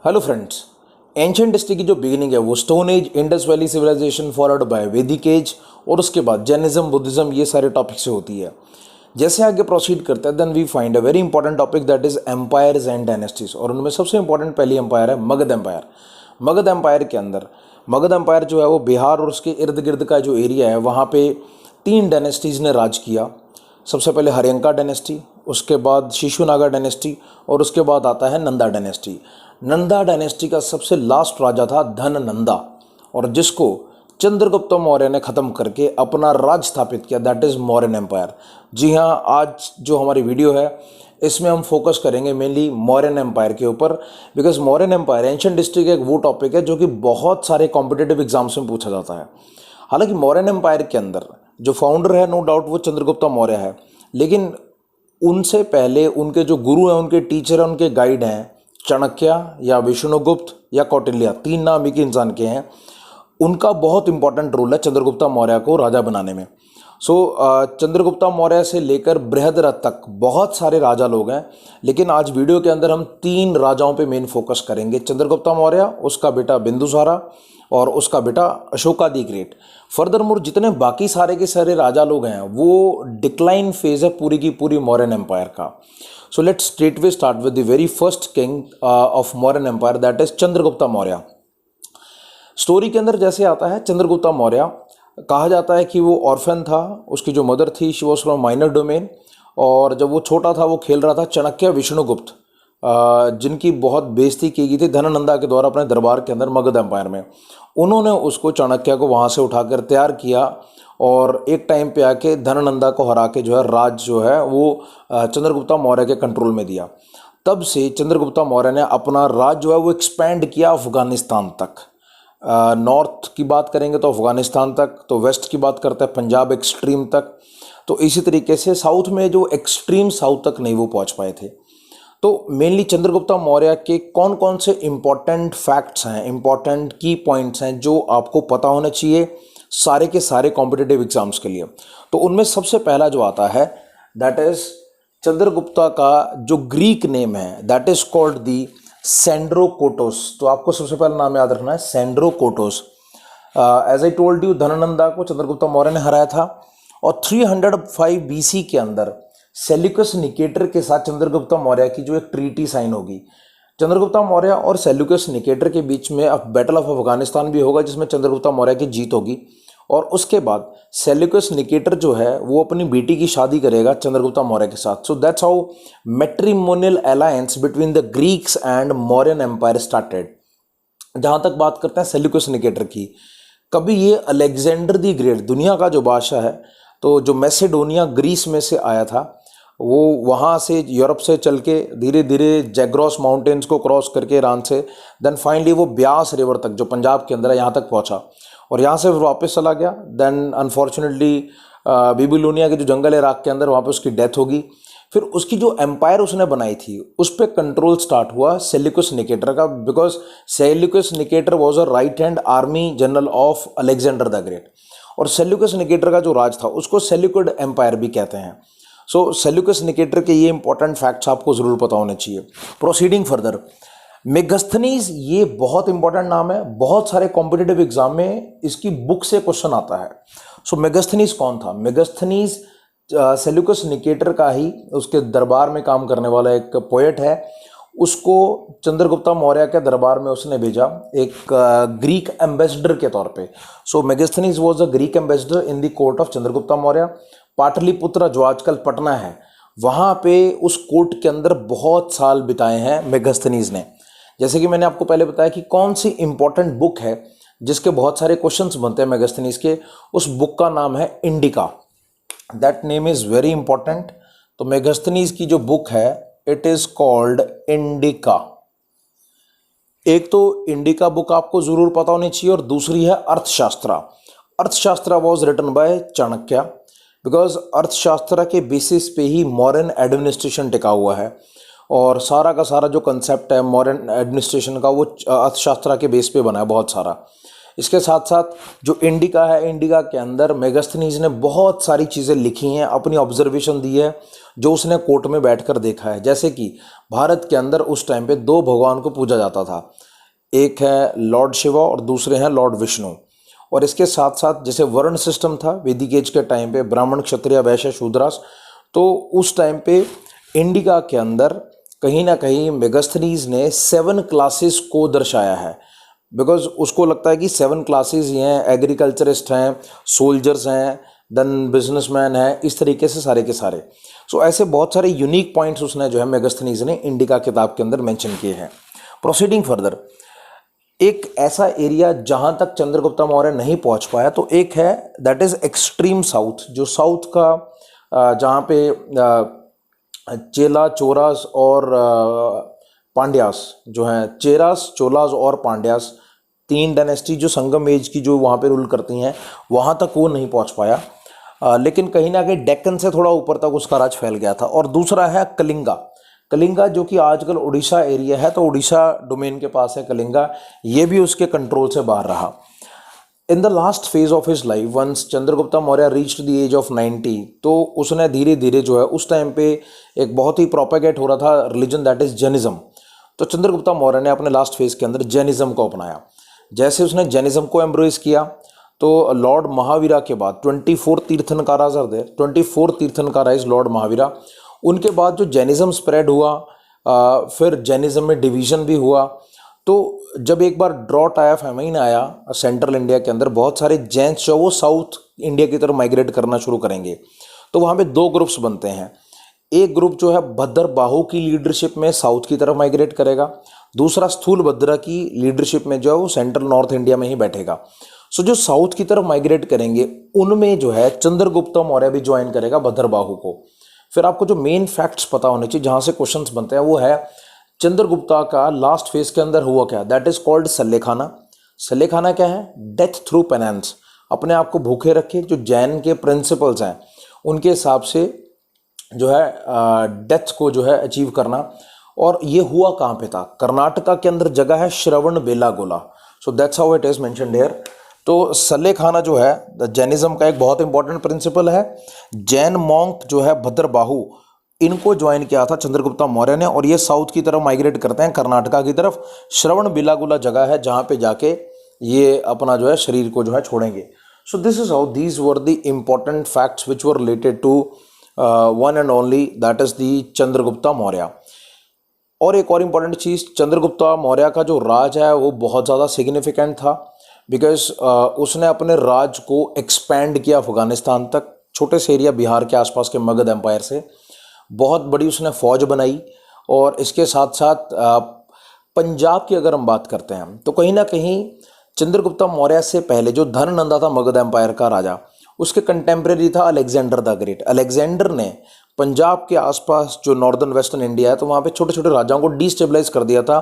Hello friends, ancient history की जो beginning है वो stone age, Indus valley civilisation followed by Vedic age और उसके बाद जैनिज्म, बुद्धिज्म, ये सारे टॉपिक से होती है। जैसे आगे प्रोसीड करते हैं then we find a very important topic that is empires and dynasties. और उनमें सबसे इंपॉर्टेंट पहली एम्पायर है मगध एम्पायर। मगध एम्पायर के अंदर मगध एम्पायर जो है वो बिहार और उसके इर्द गिर्द का जो एरिया है वहाँ पे 3 डायनेस्टीज ने राज किया। सबसे पहले हर्यंका डायनेस्टी, उसके बाद शिशुनागा डायनेस्टी और उसके बाद आता है नंदा डायनेस्टी। नंदा डायनेस्टी का सबसे लास्ट राजा था धननंदा, और जिसको चंद्रगुप्त मौर्य ने ख़त्म करके अपना राज स्थापित किया, दैट इज़ मौर्यन एम्पायर। जी हाँ, आज जो हमारी वीडियो है इसमें हम फोकस करेंगे मेनली मौर्यन एम्पायर के ऊपर, because Mauryan empire ancient history का एक वो टॉपिक है जो कि बहुत सारे कॉम्पिटिटिव एग्जाम्स में पूछा जाता है। हालांकि मौर्यन एम्पायर के अंदर जो फाउंडर है नो डाउट वो चंद्रगुप्त मौर्य है, लेकिन उनसे पहले उनके जो गुरु हैं, उनके टीचर हैं, उनके गाइड हैं चाणक्य या विष्णुगुप्त या कौटिल्य, 3 नाम एक ही इंसान के हैं। उनका बहुत इंपॉर्टेंट रोल है चंद्रगुप्त मौर्य को राजा बनाने में। चंद्रगुप्त मौर्य से लेकर बृहद्रथ तक बहुत सारे राजा लोग हैं, लेकिन आज वीडियो के अंदर हम 3 राजाओं पे मेन फोकस करेंगे। चंद्रगुप्त मौर्य, उसका बेटा बिंदुसारा और उसका बेटा अशोका दी ग्रेट। फर्दरमोर जितने बाकी सारे के सारे राजा लोग हैं वो डिक्लाइन फेज है पूरी की पूरी मौर्यन एम्पायर का। So let's straightaway start with the very first king of Mauryan empire, that is Chandragupta Maurya. Story के अंदर जैसे आता है चंद्रगुप्त मौर्य, कहा जाता है कि वो ऑर्फन था। उसकी जो मदर थी she was from minor domain, और जब वो छोटा था वो खेल रहा था चाणक्य विष्णुगुप्त, जिनकी बहुत बेइज्जती की गई थी धननंदा के द्वारा अपने दरबार के अंदर मगध एम्पायर में। उन्होंने उसको चाणक्य को वहाँ से उठाकर तैयार किया और एक टाइम पे आके धननंदा को हरा के जो है राज जो है वो चंद्रगुप्त मौर्य के कंट्रोल में दिया। तब से चंद्रगुप्त मौर्य ने अपना राज जो है वो एक्सपेंड किया अफगानिस्तान तक। नॉर्थ की बात करेंगे तो अफगानिस्तान तक, तो वेस्ट की बात करते हैं पंजाब एक्सट्रीम तक, तो इसी तरीके से साउथ में जो एक्सट्रीम साउथ तक नहीं वो पहुंच पाए थे। तो मेनली चंद्रगुप्त मौर्य के कौन कौन से इंपॉर्टेंट फैक्ट्स हैं, इंपॉर्टेंट की पॉइंट्स हैं जो आपको पता होने चाहिए सारे के सारे कॉम्पिटिटिव एग्जाम्स के लिए। तो उनमें सबसे पहला जो आता है दैट इज चंद्रगुप्ता का जो ग्रीक नेम है दैट इज कॉल्ड दी सेंड्रोकोटोस। तो आपको सबसे पहला नाम याद रखना है सेंड्रोकोटोस। एज आई टोल्ड यू, धननंदा को चंद्रगुप्त मौर्य ने हराया था, और 305 BC के अंदर सेल्यूकस निकेटर के साथ चंद्रगुप्त मौर्य की जो एक ट्रीटी साइन होगी। चंद्रगुप्त मौर्य और सेल्यूकस निकेटर के बीच में अब बैटल ऑफ अफगानिस्तान भी होगा जिसमें चंद्रगुप्त मौर्य की जीत होगी, और उसके बाद सेल्यूकस निकेटर जो है वो अपनी बेटी की शादी करेगा चंद्रगुप्त मौर्य के साथ। So that's how matrimonial alliance between the Greeks and Mauryan empire started. जहाँ तक बात करते हैं सेल्यूकस निकेटर की, कभी ये अलेक्जेंडर दी ग्रेट दुनिया का जो बादशाह है, तो जो मैसेडोनिया ग्रीस में से आया था, वो वहाँ से यूरोप से चल के धीरे धीरे जैग्रोस माउंटेन्स को क्रॉस करके ईरान से देन फाइनली वो ब्यास रिवर तक जो पंजाब के अंदर है यहाँ तक पहुँचा, और यहाँ से वापस चला गया। देन अनफॉर्चुनेटली बेबीलोनिया के जो जंगल है इराक के अंदर, वहाँ पे उसकी डेथ होगी। फिर उसकी जो एम्पायर उसने बनाई थी उस पर कंट्रोल स्टार्ट हुआ सेल्यूकस निकेटर का, because Seleucus Nicator was a right hand army general of Alexander the great, और सेल्यूकस निकेटर का जो राज था उसको सेल्यूकिड एम्पायर भी कहते हैं। सो सेल्यूकस निकेटर के ये इंपॉर्टेंट फैक्ट्स आपको जरूर पता होने चाहिए। प्रोसीडिंग फर्दर, मेगस्थनीज ये बहुत इंपॉर्टेंट नाम है, बहुत सारे कॉम्पिटिटिव एग्जाम में इसकी बुक से क्वेश्चन आता है। सो मेगस्थनीज कौन था? मेगस्थनीज सेल्यूकस निकेटर का ही उसके दरबार में काम करने वाला एक पोएट है। उसको चंद्रगुप्त मौर्य के दरबार में उसने भेजा एक ग्रीक एम्बेसडर के तौर पे। So Megasthenes was a Greek ambassador in the court of Chandragupta Maurya. Pataliputra जो आजकल पटना है, वहाँ पे उस कोर्ट के अंदर बहुत साल बिताए हैं मेगस्थनीज ने। जैसे कि मैंने आपको पहले बताया कि कौन सी इंपॉर्टेंट बुक है जिसके बहुत सारे क्वेश्चंस बनते हैं मेगस्थनीज के, उस बुक का नाम है indica. That name is very important. तो मेगस्थनीज की जो बुक है इट इज कॉल्ड इंडिका। एक तो इंडिका बुक आपको जरूर पता होनी चाहिए, और दूसरी है Arthashastra. Arthashastra was written by Chanakya, because Arthashastra के बेसिस पे ही मॉडर्न एडमिनिस्ट्रेशन टिका हुआ है, और सारा का सारा जो कंसेप्ट है मॉडर्न एडमिनिस्ट्रेशन का वो अर्थशास्त्र के बेस पे बना है बहुत सारा। इसके साथ साथ जो इंडिका है, इंडिका के अंदर मेगास्थनीज ने बहुत सारी चीज़ें लिखी हैं, अपनी ऑब्जर्वेशन दी है जो उसने कोर्ट में बैठकर देखा है। जैसे कि भारत के अंदर उस टाइम पे दो भगवान को पूजा जाता था, एक है लॉर्ड शिवा और दूसरे हैं लॉर्ड विष्णु। और इसके साथ साथ जैसे वर्ण सिस्टम था वैदिक एज के टाइम पे, ब्राह्मण, क्षत्रिय, वैश्य, शूद्रास, तो उस टाइम पे इंडिका के अंदर कहीं ना कहीं मेगास्थनीज ने 7 क्लासेस को दर्शाया है। बिकॉज उसको लगता है कि 7 क्लासेस ये हैं, एग्रीकल्चरिस्ट हैं, सोल्जर्स हैं, देन बिजनेसमैन हैं, इस तरीके से सारे के सारे। सो ऐसे बहुत सारे यूनिक पॉइंट्स उसने जो है मेगास्थनीज ने इंडिका किताब के अंदर मेंशन किए हैं। प्रोसीडिंग फर्दर, एक ऐसा एरिया जहां तक चंद्रगुप्ता मौर्य नहीं पहुंच पाया, तो एक है दैट इज एक्सट्रीम साउथ, जो साउथ का जहां पे चेला, चोरास और पांड्यास जो हैं, चेरास, चोलास और पांड्यास, 3 डायनेस्टी जो संगम एज की जो वहाँ पे रूल करती हैं, वहाँ तक वो नहीं पहुँच पाया। लेकिन कहीं ना कहीं डेक्कन से थोड़ा ऊपर तक उसका राज फैल गया था। और दूसरा है कलिंगा, कलिंगा जो कि आजकल उड़ीसा एरिया है, तो उड़ीसा डोमेन के पास है कलिंगा, ये भी उसके कंट्रोल से बाहर रहा। In the last phase of his life, once Chandragupta Maurya reached the age of 90, तो उसने धीरे धीरे जो है उस टाइम पे एक बहुत ही प्रोपेगेट हो रहा था रिलीजन दैट इज जैनिज्म। तो चंद्रगुप्ता मौर्य ने अपने लास्ट फेज के अंदर जैनिज्म को अपनाया। जैसे उसने जैनिज्म को एम्ब्रेस किया, तो लॉर्ड महावीरा के बाद 24 tirthankaras are there, 24 tirthankara is lord Mahavira. उनके बाद जो जैनिज्म स्प्रेड हुआ, फिर जैनिज्म में डिवीजन भी हुआ। तो जब एक बार ड्रॉट आया, फेमाइन आया सेंट्रल इंडिया के अंदर, बहुत सारे जैन्स जो वो साउथ इंडिया की तरफ माइग्रेट करना शुरू करेंगे। तो वहाँ पे 2 ग्रुप्स बनते हैं। एक ग्रुप जो है भद्रबाहु की लीडरशिप में साउथ की तरफ माइग्रेट करेगा, दूसरा स्थूलभद्रा की लीडरशिप में जो है वो सेंट्रल नॉर्थ इंडिया में ही बैठेगा। सो जो साउथ की तरफ माइग्रेट करेंगे उनमें जो है चंद्रगुप्ता मौर्य भी ज्वाइन करेगा भद्रबाहु को। फिर आपको जो मेन फैक्ट्स पता होने चाहिए जहाँ से क्वेश्चंस बनते हैं, वो है चंद्रगुप्ता का लास्ट फेज के अंदर हुआ क्या, दैट इज कॉल्ड सल्लेखाना। सल्लेखाना क्या है? डेथ थ्रू पेनेंस, अपने आप को भूखे रखे, जो जैन के प्रिंसिपल्स हैं उनके हिसाब से जो है डेथ को जो है अचीव करना। और ये हुआ कहाँ पे था? कर्नाटका के अंदर जगह है Shravana Belagola. So that's how it is mentioned here. तो सल्लेखाना जो है जैनिज्म का एक बहुत इंपॉर्टेंट प्रिंसिपल है। जैन मॉन्क जो है भद्रबाहु, इनको ज्वाइन किया था चंद्रगुप्ता मौर्य ने, और ये साउथ की तरफ माइग्रेट करते हैं कर्नाटका की तरफ। श्रवण बेलागोला जगह है जहाँ पे जाके ये अपना जो है शरीर को जो है छोड़ेंगे। So this is how these were the important facts which were related to one and only that is the Chandragupta Maurya. और एक और इम्पॉर्टेंट चीज़, चंद्रगुप्ता मौर्य का जो राज है वो बहुत ज़्यादा सिग्निफिकेंट था, बिकॉज उसने अपने राज को एक्सपैंड किया अफगानिस्तान तक, छोटे से एरिया बिहार के आसपास के मगध एम्पायर से। बहुत बड़ी उसने फौज बनाई। और इसके साथ साथ पंजाब की अगर हम बात करते हैं तो कहीं ना कहीं चंद्रगुप्ता मौर्य से पहले जो धननंदा था मगध एम्पायर का राजा, उसके कंटेम्प्रेरी था अलेक्जेंडर द ग्रेट। अलेक्जेंडर ने पंजाब के आसपास जो नॉर्दर्न वेस्टर्न इंडिया है, तो वहाँ पे छोटे छोटे राजाओं को डिस्टेबलाइज कर दिया था।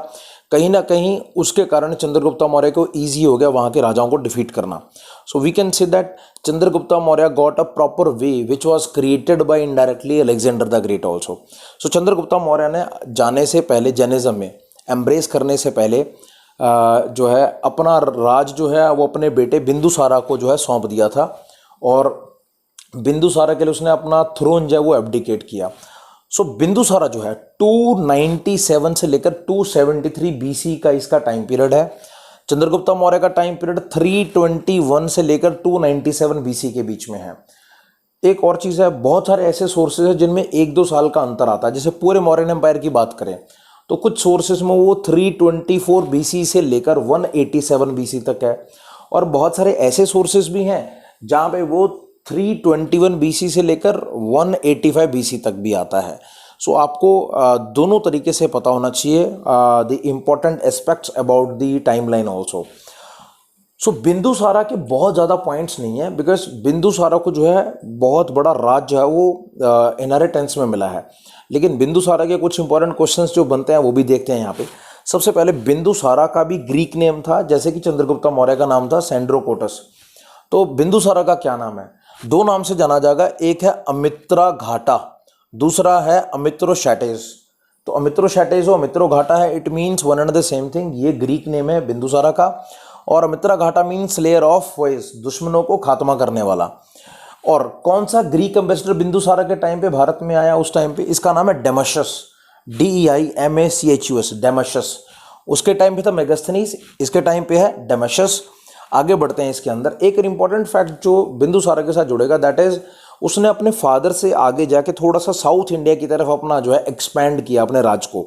कहीं ना कहीं उसके कारण चंद्रगुप्ता मौर्य को ईजी हो गया वहाँ के राजाओं को डिफीट करना। So we can say that Chandragupta Maurya got a proper way which was created by indirectly Alexander the great also. So Chandragupta Maurya ने जाने से पहले, जैनिज्म में एम्ब्रेस करने से पहले जो है अपना राज जो है वो अपने बेटे बिंदुसारा को जो है सौंप दिया था। और बिंदुसारा के लिए उसने अपना थ्रोन जो है वो एब्डिकेट किया। सो बिंदुसारा जो है 297 से लेकर 273 बीसी का इसका टाइम पीरियड है। चंद्रगुप्ता मौर्य का टाइम पीरियड 321 से लेकर 297 बीसी के बीच में है। एक और चीज़ है, बहुत सारे ऐसे सोर्सेज हैं जिनमें 1-2 साल का अंतर आता है। जैसे पूरे मौर्यन एम्पायर की बात करें तो कुछ सोर्सेज में वो 324 बीसी से लेकर 187 बीसी तक है, और बहुत सारे ऐसे सोर्सेज भी हैं जहाँ पे वो 321 बीसी से लेकर 185 बीसी तक भी आता है। सो आपको दोनों तरीके से पता होना चाहिए the important aspects about the timeline also. So Bindusara के बहुत ज़्यादा पॉइंट्स नहीं है, बिकॉज बिंदुसारा को जो है बहुत बड़ा राज जो है वो इनहेरिटेंस में मिला है। लेकिन बिंदुसारा के कुछ इंपॉर्टेंट क्वेश्चंस जो बनते हैं वो भी देखते हैं यहाँ पे। सबसे पहले बिंदुसारा का भी ग्रीक नेम था, जैसे कि चंद्रगुप्ता मौर्य का नाम था सेंड्रोकोटस। तो बिंदुसारा का क्या नाम है? 2 नाम से जाना जाएगा, एक है अमित्रा घाटा, दूसरा है अमित्रोशैटेज। तो अमित्रोशैटेज और अमित्रो घाटा है, it means one and the same thing. ये ग्रीक नेम है बिंदुसारा का। और मित्रघाटा मीन स्लेयर ऑफ वॉइस, दुश्मनों को खात्मा करने वाला। और कौन सा ग्रीक एम्बेसडर बिंदुसारा के टाइम पे भारत में आया उस टाइम पे, इसका नाम है डेमोशस, DEIMACHUS, डेमोशस। उसके टाइम पे था मेगास्थनीज, इसके टाइम पे है डेमोशस। आगे बढ़ते हैं इसके अंदर। एक इंपॉर्टेंट फैक्ट जो बिंदुसारा के साथ जुड़ेगा, दैट इज उसने अपने फादर से आगे जाके थोड़ा सा साउथ इंडिया की तरफ अपना जो है एक्सपैंड किया अपने राज को।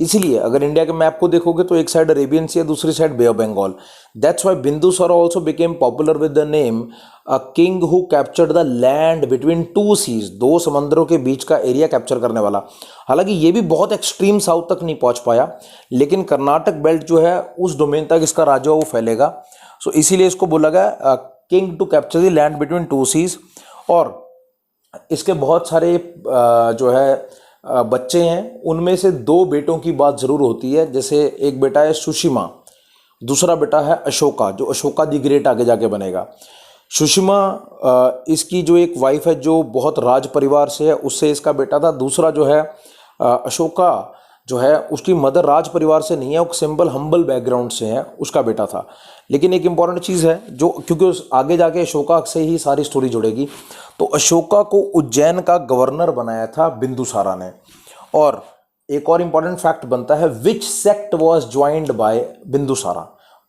इसीलिए अगर इंडिया के मैप को देखोगे तो एक साइड अरेबियन सी है, दूसरी side bay of Bengal. That's why Bindusara also became popular with the name a king who captured the land between two seas, दो समंदरों के बीच का एरिया कैप्चर करने वाला। हालांकि ये भी बहुत एक्सट्रीम साउथ तक नहीं पहुंच पाया, लेकिन कर्नाटक बेल्ट जो है उस डोमेन तक इसका राज्य वो फैलेगा। सो इसीलिए इसको बोला गया king to capture the land between two seas. और इसके बहुत सारे जो है बच्चे हैं, उनमें से दो बेटों की बात जरूर होती है। जैसे एक बेटा है सुशिमा, दूसरा बेटा है अशोका, जो अशोका दी ग्रेट आगे जाके बनेगा। सुशिमा इसकी जो एक वाइफ है जो बहुत राज परिवार से है, उससे इसका बेटा था। दूसरा जो है अशोका जो है उसकी मदर राज परिवार से नहीं है, वो सिंपल हम्बल बैकग्राउंड से है, उसका बेटा था। लेकिन एक इंपॉर्टेंट चीज़ है जो, क्योंकि उस आगे जाके अशोका से ही सारी स्टोरी जुड़ेगी, तो अशोका को उज्जैन का गवर्नर बनाया था बिंदुसारा ने। और एक और इंपॉर्टेंट फैक्ट बनता है, which sect was joined by Bindusara,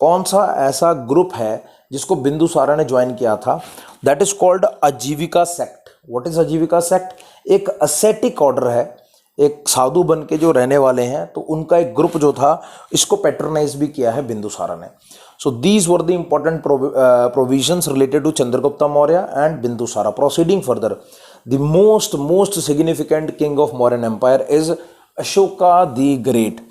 कौन सा ऐसा ग्रुप है जिसको बिंदुसारा ने ज्वाइन किया था, दैट इज कॉल्ड आजीविका सेक्ट। व्हाट इज आजीविका सेक्ट? एक असेटिक ऑर्डर है, एक साधु बन के जो रहने वाले हैं, तो उनका एक ग्रुप जो था, इसको पैट्रोनाइज भी किया है बिंदुसारा ने। So these were the important provisions related to Chandragupta Maurya and Bindusara. Proceeding further, the most significant king of Mauryan empire is Ashoka the great.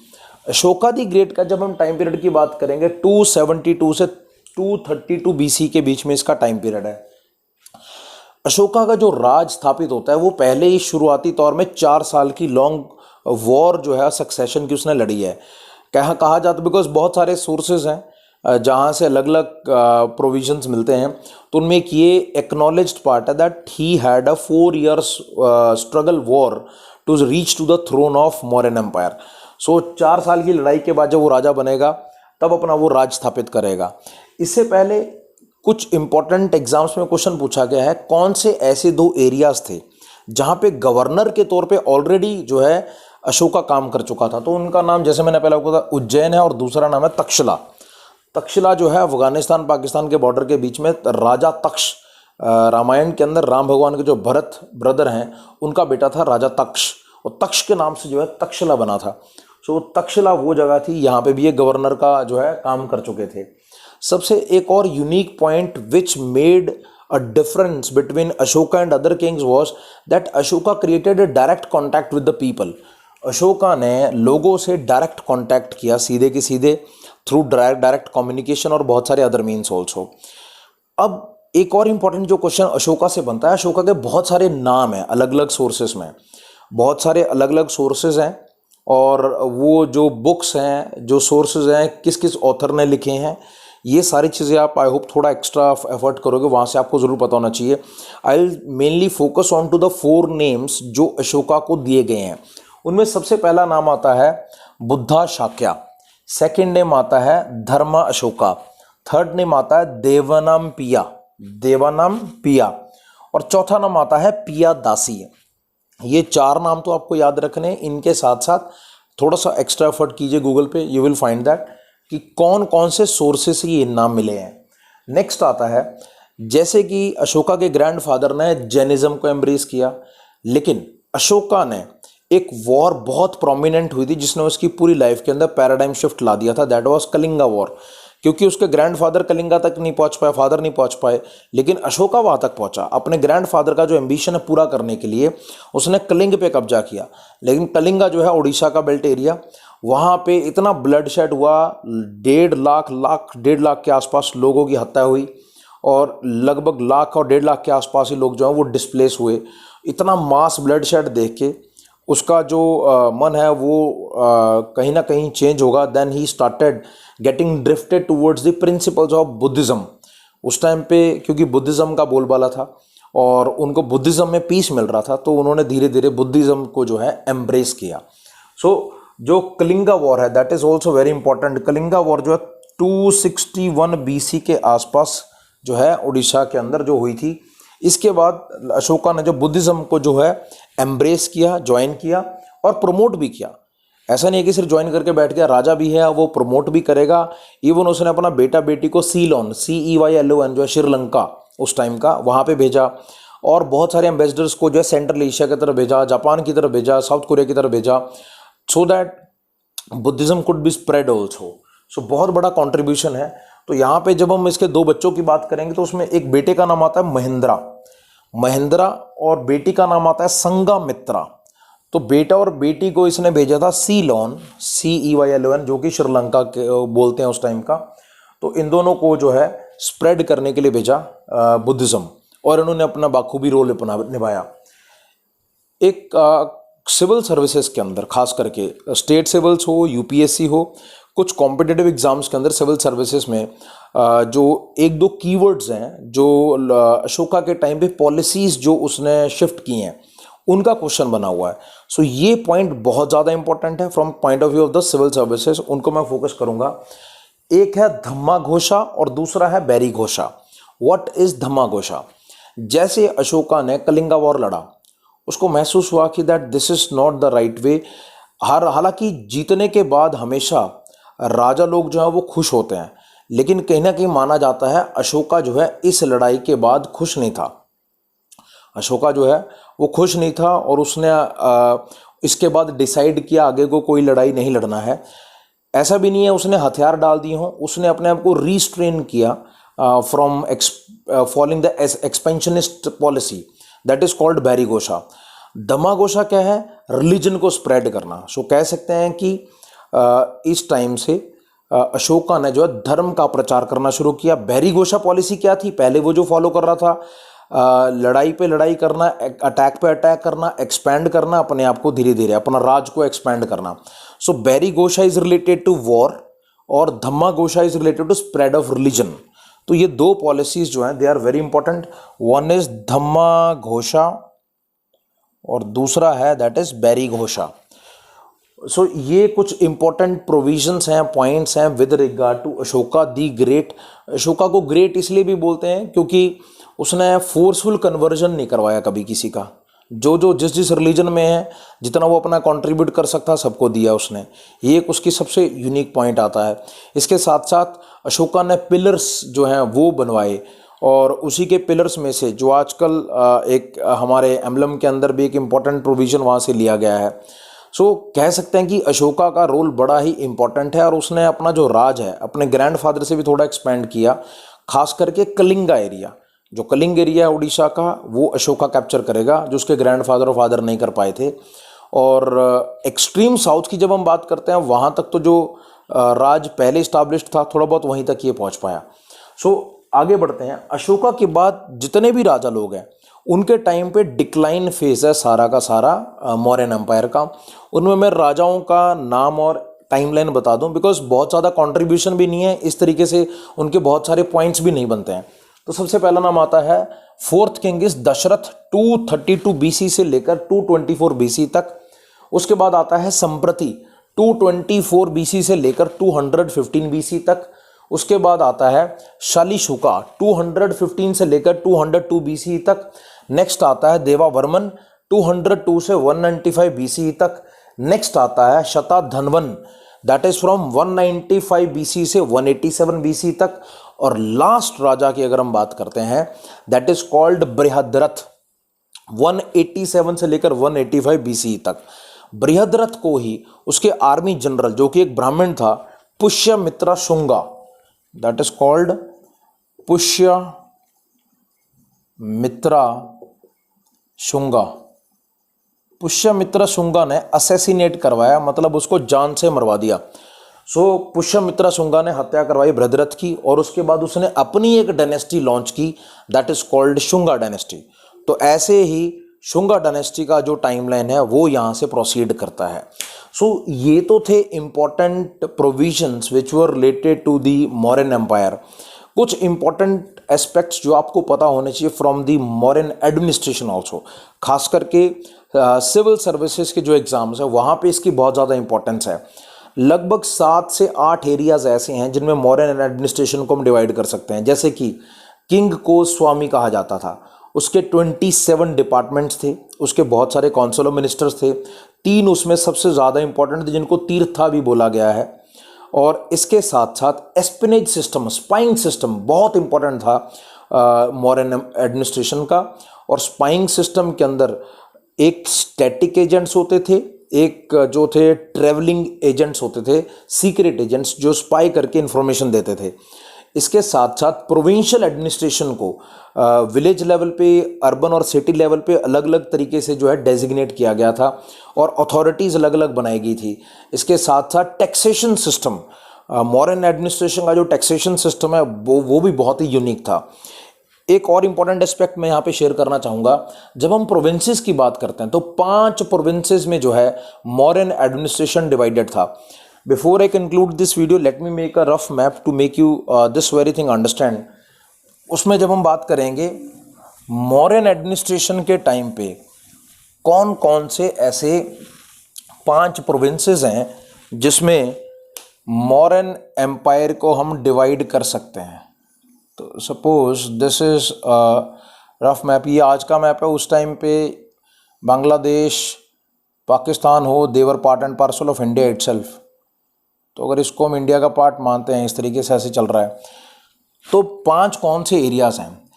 Ashoka the great का जब हम टाइम पीरियड की बात करेंगे, 272 से 232 BC के बीच में इसका टाइम पीरियड है। अशोका का जो राज स्थापित होता है वो पहले ही शुरुआती तौर में 4 साल की लॉन्ग वॉर जो है सक्सेशन की उसने लड़ी है। कहा जाता, बिकॉज बहुत सारे सोर्सेज हैं जहाँ से अलग अलग प्रोविजंस मिलते हैं, तो उनमें एक ये एक्नॉलेज्ड पार्ट है that he had a 4 years struggle war to reach to the throne of Mauryan empire. So 4 साल की लड़ाई के बाद जब वो राजा बनेगा तब अपना वो राज स्थापित करेगा। इससे पहले कुछ इंपॉर्टेंट एग्जाम्स में क्वेश्चन पूछा गया है, कौन से ऐसे 2 एरियाज थे जहाँ पे गवर्नर के तौर पे ऑलरेडी जो है अशोका काम कर चुका था। तो उनका नाम, जैसे मैंने पहले आपको बताया, उज्जैन है और दूसरा नाम है तक्षशिला। तक्षशिला जो है अफगानिस्तान पाकिस्तान के बॉर्डर के बीच में, राजा तक्ष, रामायण के अंदर राम भगवान के जो भरत ब्रदर हैं उनका बेटा था राजा तक्ष, और तक्ष के नाम से जो है तक्षशिला बना था। सो तक्षशिला वो जगह थी, यहाँ पे भी ये गवर्नर का जो है काम कर चुके थे। सबसे एक और unique point which made a difference between Ashoka and other Kings was that Ashoka created a direct contact with the people. Ashoka ने लोगों से डायरेक्ट कॉन्टैक्ट किया, सीधे के सीधे, थ्रू डायरेक्ट कम्युनिकेशन और बहुत सारे अदर मीन्स ऑल्सो। अब एक और इंपॉर्टेंट जो क्वेश्चन अशोका से बनता है, अशोका के बहुत सारे नाम हैं अलग अलग सोर्सेस में, बहुत सारे अलग अलग सोर्सेज हैं, और वो जो बुक्स हैं, जो सोर्सेज हैं, किस किस ऑथर ने लिखे हैं, ये सारी चीज़ें आप आई होप थोड़ा एक्स्ट्रा एफर्ट करोगे, वहाँ से आपको ज़रूर पता होना चाहिए। I will mainly focus on to the 4 names जो अशोका को दिए गए हैं। उनमें सबसे पहला नाम आता है बुद्धा शाक्या, सेकंड नेम आता है धर्मा अशोका, थर्ड नेम आता है देवानाम पिया, और चौथा नाम आता है पिया दासी। ये 4 नाम तो आपको याद रखने, इनके साथ साथ थोड़ा सा एक्स्ट्रा एफर्ट कीजिए गूगल पे, यू विल फाइंड दैट कि कौन कौन से सोर्सेस से ये नाम मिले हैं। नेक्स्ट आता है, जैसे कि अशोका के ग्रैंडफादर ने जैनिज्म को एम्ब्रेस किया, लेकिन अशोका ने एक वॉर बहुत प्रोमिनेंट हुई थी जिसने उसकी पूरी लाइफ के अंदर पैराडाइम शिफ्ट ला दिया था, दैट वाज कलिंगा वॉर। क्योंकि उसके ग्रैंडफादर कलिंगा तक नहीं पहुंच पाए, फादर नहीं पहुंच पाए, लेकिन अशोका वहां तक पहुंचा। अपने ग्रैंडफादर का जो एम्बिशन है पूरा करने के लिए उसने कलिंग पे कब्जा किया, लेकिन कलिंगा जो है उड़ीसा का बेल्ट एरिया, वहाँ पे इतना ब्लड शेड हुआ, 1.5 लाख के आसपास लोगों की हत्या हुई, और लगभग लाख और 1.5 लाख के आसपास ही लोग जो हैं वो डिस्प्लेस हुए। इतना मास ब्लड शेड देख के उसका जो मन है वो कहीं ना कहीं चेंज होगा। Then he started getting drifted towards the principles of Buddhism. उस टाइम पे क्योंकि बुद्धिज़्म का बोलबाला था और उनको बुद्धिज़्म में पीस मिल रहा था, तो उन्होंने धीरे धीरे बुद्धिज़्म को जो है एम्ब्रेस किया। सो जो कलिंगा वॉर है that is also very important. Kalinga war जो है 261 BC के आसपास जो है उड़ीसा के अंदर जो हुई थी। इसके बाद अशोका ने जो बुद्धिज्म को जो है एम्ब्रेस किया, ज्वाइन किया और प्रमोट भी किया। ऐसा नहीं है कि सिर्फ ज्वाइन करके बैठ गया, राजा भी है वो प्रमोट भी करेगा। इवन उसने अपना बेटा बेटी को सीलोन CEYLON जो है श्रीलंका उस टाइम का वहाँ पे भेजा, और बहुत सारे एम्बेसडर्स को जो है सेंट्रल एशिया की तरफ भेजा, जापान की तरफ भेजा, साउथ कोरिया की तरफ भेजा, so that Buddhism could be spread also. So बहुत बड़ा कॉन्ट्रीब्यूशन है। तो यहाँ पे जब हम इसके 2 बच्चों की बात करेंगे तो उसमें एक बेटे का नाम आता है महेंद्रा और बेटी का नाम आता है संघामित्रा। तो बेटा और बेटी को इसने भेजा था सीलोन CEYLON जो कि श्रीलंका के बोलते हैं उस टाइम का। तो इन दोनों को जो है स्प्रेड करने के लिए भेजा बुद्धिज्म, और इन्होंने अपना बाखूबी रोल निभाया। एक सिविल सर्विसेज के अंदर खास करके स्टेट सिविल्स हो, UPSC हो, कुछ कॉम्पिटिटिव एग्जाम्स के अंदर सिविल सर्विसेज में जो 1-2 कीवर्ड्स हैं जो अशोका के टाइम पे पॉलिसीज जो उसने शिफ्ट की हैं उनका क्वेश्चन बना हुआ है। सो ये पॉइंट बहुत ज़्यादा इंपॉर्टेंट है from point of view of the civil services, उनको मैं फोकस करूंगा। एक है धम्मा घोषा और दूसरा है बैरी घोषा। व्हाट इज धम्मा घोषा? जैसे अशोका ने कलिंगा वॉर लड़ा, उसको महसूस हुआ कि that this is not the right way. हालांकि जीतने के बाद हमेशा राजा लोग जो है वो खुश होते हैं, लेकिन कहीं ना कहीं माना जाता है अशोका जो है इस लड़ाई के बाद खुश नहीं था। अशोका जो है वो खुश नहीं था और उसने इसके बाद डिसाइड किया आगे को कोई लड़ाई नहीं लड़ना है। ऐसा भी नहीं है उसने हथियार डाल दिए हों, उसने अपने आप को रीस्ट्रेन किया from following the expansionist policy, that is called Bheri Ghosha. Dhamma Ghosha क्या है? रिलीजन को स्प्रेड करना। सो कह सकते हैं कि इस टाइम से अशोका ने जो है धर्म का प्रचार करना शुरू किया। बैरी घोषा पॉलिसी क्या थी? पहले वो जो फॉलो कर रहा था लड़ाई पे लड़ाई करना, अटैक पे अटैक करना, एक्सपैंड करना, अपने आप को धीरे धीरे अपना राज को एक्सपैंड करना। So Bheri Ghosha is related to war और Dhamma Ghosha is related to spread of religion. तो ये 2 पॉलिसीज जो हैं they are very important. One is Dhamma Ghosha और दूसरा है that is berry Ghosha. So ये कुछ इंपॉर्टेंट प्रोविजंस हैं, पॉइंट्स हैं with regard to Ashoka the great. Ashoka को ग्रेट इसलिए भी बोलते हैं क्योंकि उसने फोर्सफुल कन्वर्जन नहीं करवाया कभी किसी का। जो जिस रिलीजन में है जितना वो अपना कंट्रीब्यूट कर सकता सबको दिया उसने। ये एक उसकी सबसे यूनिक पॉइंट आता है। इसके साथ साथ अशोका ने पिलर्स जो हैं वो बनवाए, और उसी के पिलर्स में से जो आजकल एक हमारे एम्बलम के अंदर भी एक इम्पॉर्टेंट प्रोविज़न वहाँ से लिया गया है। सो कह सकते हैं कि अशोका का रोल बड़ा ही इम्पॉर्टेंट है, और उसने अपना जो राज है अपने ग्रैंडफादर से भी थोड़ा एक्सपेंड किया। खास करके कलिंगा एरिया, जो कलिंग एरिया है उड़ीसा का, वो अशोका कैप्चर करेगा जो उसके ग्रैंडफादर और फादर नहीं कर पाए थे। और एक्सट्रीम साउथ की जब हम बात करते हैं वहाँ तक तो जो राज पहले इस्टाब्लिश्ड था थोड़ा बहुत वहीं तक ये पहुँच पाया। सो आगे बढ़ते हैं। अशोका के बाद जितने भी राजा लोग हैं उनके टाइम पे डिक्लाइन फेज है सारा का सारा मौर्यन एम्पायर का। उनमें मैं राजाओं का नाम और टाइमलाइन बता दूं बिकॉज बहुत ज़्यादा कंट्रीब्यूशन भी नहीं है, इस तरीके से उनके बहुत सारे पॉइंट्स भी नहीं बनते हैं। तो सबसे पहला नाम आता है 4th king is Dasharath 232 BC से लेकर 224 BC तक। उसके बाद आता है संप्रति 224 BC से लेकर 215 BC तक। उसके बाद आता है शालीशुका 215 से लेकर 202 BC तक। नेक्स्ट आता है देवावर्मन 202 से 195 BC तक। नेक्स्ट आता है शताधन्वन दैट इज फ्रॉम 195 BC से 187 BC तक। और लास्ट राजा की अगर हम बात करते हैं दैट इज कॉल्ड बृहद्रथ 187 से लेकर 185 BC तक। बृहद्रथ को ही उसके आर्मी जनरल जो कि एक ब्राह्मण था Pushyamitra Shunga, that is called Pushyamitra Shunga ने असैसिनेट करवाया, मतलब उसको जान से मरवा दिया। सो पुष्यमित्रा शुंगा ने हत्या करवाई बृहद्रथ की, और उसके बाद उसने अपनी एक डायनेस्टी लॉन्च की that is called Shunga dynasty. तो ऐसे ही शुंगा डायनेस्टी का जो टाइमलाइन है वो यहाँ से प्रोसीड करता है। सो ये तो थे important provisions which were related to the Mauryan empire. कुछ इंपॉर्टेंट एस्पेक्ट्स जो आपको पता होने चाहिए from the Mauryan administration also, खास करके सिविल सर्विसेज के जो एग्जाम्स है वहाँ पे इसकी बहुत ज़्यादा इंपॉर्टेंस है। लगभग 7 से 8 एरियाज ऐसे हैं जिनमें मौर्यन एडमिनिस्ट्रेशन को हम डिवाइड कर सकते हैं। जैसे कि किंग को स्वामी कहा जाता था, उसके 27 डिपार्टमेंट्स थे, उसके बहुत सारे काउंसिल ऑफ मिनिस्टर्स थे, 3 उसमें सबसे ज़्यादा इंपॉर्टेंट थे जिनको तीर्था भी बोला गया है। और इसके साथ साथ एस्पिनेज सिस्टम, स्पाइंग सिस्टम बहुत इंपॉर्टेंट था मॉडर्न एडमिनिस्ट्रेशन का। और स्पाइंग सिस्टम के अंदर एक स्टैटिक एजेंट्स होते थे, एक जो थे ट्रेवलिंग एजेंट्स होते थे, सीक्रेट एजेंट्स जो स्पाई करके इंफॉर्मेशन देते थे। इसके साथ साथ प्रोविंशियल एडमिनिस्ट्रेशन को विलेज लेवल पे, अर्बन और सिटी लेवल पे अलग अलग तरीके से जो है डेजिग्नेट किया गया था और अथॉरिटीज़ अलग अलग बनाई गई थी। इसके साथ साथ टैक्सेशन सिस्टम, मॉडर्न एडमिनिस्ट्रेशन का जो टैक्सेशन सिस्टम है वो भी बहुत ही यूनिक था। एक और इम्पॉर्टेंट एस्पेक्ट मैं यहाँ पे शेयर करना चाहूँगा, जब हम प्रोविंसेस की बात करते हैं तो 5 प्रोविंसेस में जो है मॉडर्न एडमिनिस्ट्रेशन डिवाइडेड था। Before I conclude this video, let me make a rough map to make you this very thing understand. उसमें जब हम बात करेंगे मौर्यन एडमिनिस्ट्रेशन के टाइम पे कौन कौन से ऐसे 5 प्रोविंसेस हैं जिसमें मौर्यन एम्पायर को हम डिवाइड कर सकते हैं। तो suppose this is rough map, ये आज का मैप है। उस टाइम पे बांग्लादेश, पाकिस्तान हो, they were part and parcel of India itself. तो अगर इसको हम इंडिया का पार्ट मानते हैं, इस तरीके से ऐसे चल रहा है। तो 5 कौन से एरियाज हैं?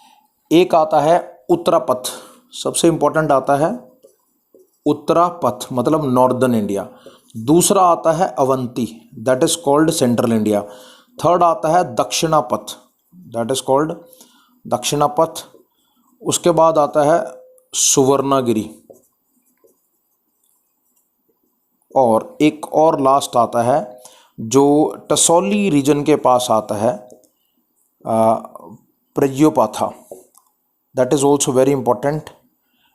एक आता है उत्तरापथ, सबसे इंपॉर्टेंट आता है उत्तरापथ मतलब नॉर्दर्न इंडिया। दूसरा आता है Avanti, that is called central India. Third आता है Dakshinapatha, that is called Dakshinapatha. उसके बाद आता है सुवर्णागिरी, और एक और लास्ट आता है जो टसौली रीजन के पास आता है, प्रज्योपाथा, that is also very important.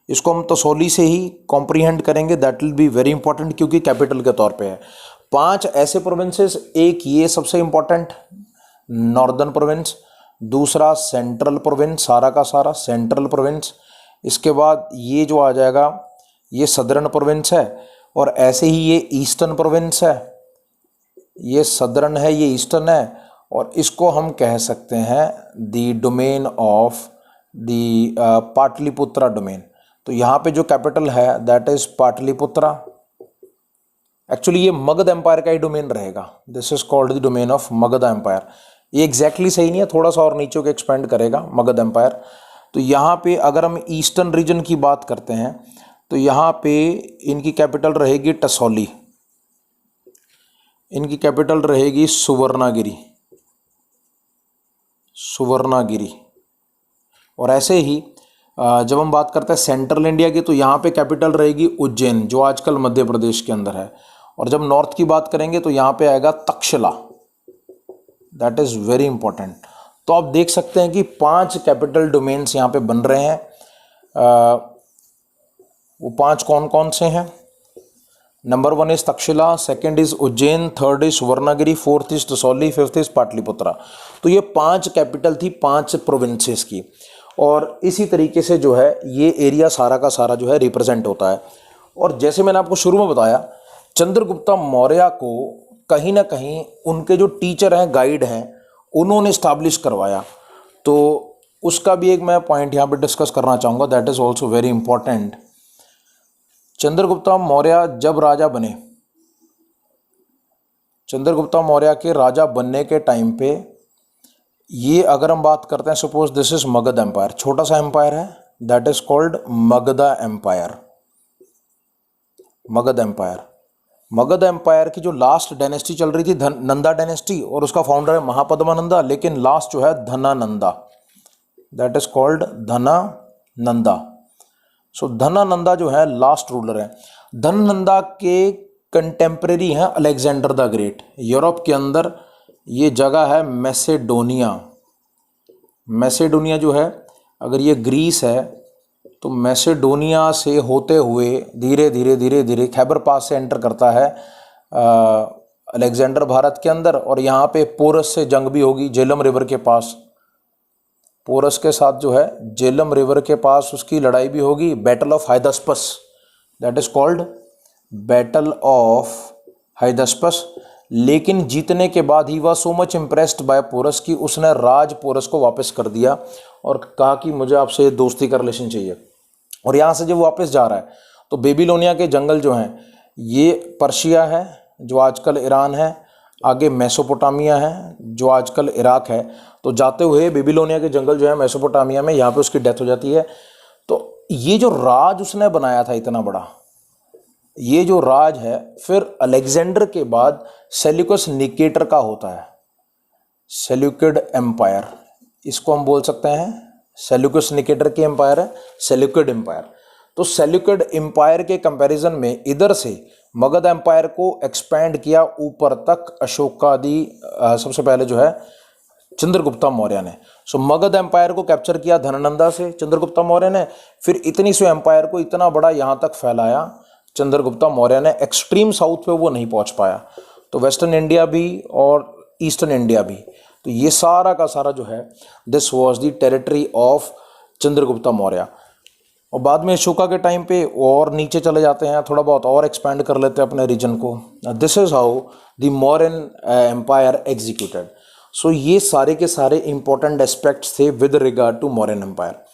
इसको हम तसौली से ही कॉम्प्रीहेंड करेंगे, that will be very important क्योंकि कैपिटल के तौर पे है। 5 ऐसे प्रोविंसेस, एक ये सबसे इंपॉर्टेंट नॉर्दर्न प्रोविंस, दूसरा सेंट्रल प्रोविंस, सारा का सारा सेंट्रल प्रोविंस। इसके बाद ये जो आ जाएगा ये सदर्न प्रोविंस है, और ऐसे ही ये ईस्टर्न प्रोविंस है, ये सदर्न है, ये ईस्टर्न है, और इसको हम कह सकते हैं the domain of the Pataliputra domain. तो यहाँ पे जो कैपिटल है दैट इज पाटलिपुत्रा। एक्चुअली ये मगध एम्पायर का ही डोमेन रहेगा, this is called the domain of Magadh empire. ये एग्जैक्टली सही नहीं है, थोड़ा सा और नीचे को एक्सपेंड करेगा मगध एम्पायर। तो यहाँ पे अगर हम ईस्टर्न रीजन की बात करते हैं तो यहाँ पे इनकी कैपिटल रहेगी टसौली, इनकी कैपिटल रहेगी सुवर्णागिरी, सुवर्णागिरी। और ऐसे ही जब हम बात करते हैं सेंट्रल इंडिया की तो यहाँ पे कैपिटल रहेगी उज्जैन, जो आजकल मध्य प्रदेश के अंदर है। और जब नॉर्थ की बात करेंगे तो यहाँ पे आएगा Takshashila, that is very important. तो आप देख सकते हैं कि 5 कैपिटल डोमेन्स यहाँ पे बन रहे हैं। वो 5 कौन कौन से हैं? Number 1 is Taxila, second is Ujjain, third is Suvarnagiri, fourth is Tosali, fifth is Pataliputra. तो ये 5 कैपिटल थी 5 प्रोविंसेस की, और इसी तरीके से जो है ये एरिया सारा का सारा जो है रिप्रेजेंट होता है। और जैसे मैंने आपको शुरू में बताया, चंद्रगुप्ता मौर्य को कहीं ना कहीं उनके जो टीचर हैं, गाइड हैं, उन्होंने इस्टाब्लिश करवाया। तो उसका भी एक मैं पॉइंट यहाँ पे डिस्कस करना चाहूँगा, that is also very important. Chandragupta Maurya जब राजा बने, चंद्रगुप्ता मौर्य के राजा बनने के टाइम पे ये अगर हम बात करते हैं, suppose this is Magadh empire, छोटा सा एम्पायर है, that is called Magadha empire. Magadh empire, Magadh empire की जो लास्ट डायनेस्टी चल रही थी नंदा डायनेस्टी, और उसका फाउंडर है महापद्मानंदा, लेकिन लास्ट जो है धनानंदा, दैट इज कॉल्ड धनानंदा। सो धनानंदा जो है लास्ट रूलर है। धनानंदा के कंटेम्प्रेरी हैं अलेक्जेंडर द ग्रेट। यूरोप के अंदर ये जगह है मैसेडोनिया। मैसेडोनिया जो है, अगर ये ग्रीस है तो मैसेडोनिया से होते हुए धीरे धीरे धीरे धीरे खैबर पास से एंटर करता है अलेक्जेंडर भारत के अंदर, और यहाँ पे पोरस से जंग भी होगी झेलम रिवर के पास। पोरस के साथ जो है झेलम रिवर के पास उसकी लड़ाई भी होगी, battle of Hydaspes, that is called battle of Hydaspes. लेकिन जीतने के बाद ही वह so much impressed by Porus कि उसने राज पोरस को वापस कर दिया और कहा कि मुझे आपसे दोस्ती का रिलेशन चाहिए। और यहाँ से जब वापस जा रहा है तो बेबीलोनिया के जंगल जो हैं ये पर्शिया है जो आजकल ईरान है, आगे मेसोपोटामिया है जो आजकल इराक है। तो जाते हुए बेबीलोनिया के जंगल जो है मेसोपोटामिया में, यहाँ पे उसकी डेथ हो जाती है। तो ये जो राज उसने बनाया था इतना बड़ा, ये जो राज है फिर अलेक्जेंडर के बाद सेल्यूकस निकेटर का होता है, सेल्यूकिड एम्पायर, इसको हम बोल सकते हैं। सेल्यूकस निकेटर की एम्पायर है सेल्यूकिड एम्पायर। तो सेल्यूकिड एम्पायर के कंपैरिजन में इधर से मगध एम्पायर को एक्सपैंड किया ऊपर तक अशोकादि, सबसे पहले जो है चंद्रगुप्ता मौर्य ने। सो मगध एम्पायर को कैप्चर किया धननंदा से चंद्रगुप्ता मौर्य ने, फिर इतनी सो एम्पायर को इतना बड़ा यहाँ तक फैलाया चंद्रगुप्ता मौर्य ने। एक्सट्रीम साउथ पे वो नहीं पहुँच पाया, तो वेस्टर्न इंडिया भी और ईस्टर्न इंडिया भी, तो ये सारा का सारा जो है this was the territory of Chandragupta Maurya. और बाद में अशोका के टाइम पे और नीचे चले जाते हैं, थोड़ा बहुत और एक्सपैंड कर लेते हैं अपने रीजन को। This is how the Mauryan empire executed. So ये सारे के सारे इंपॉर्टेंट एस्पेक्ट्स थे with regard to Mauryan empire.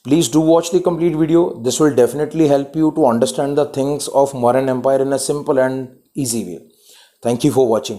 Please do watch the complete video. This will definitely help you to understand the things of Mauryan Empire in a simple and easy way. Thank you for watching.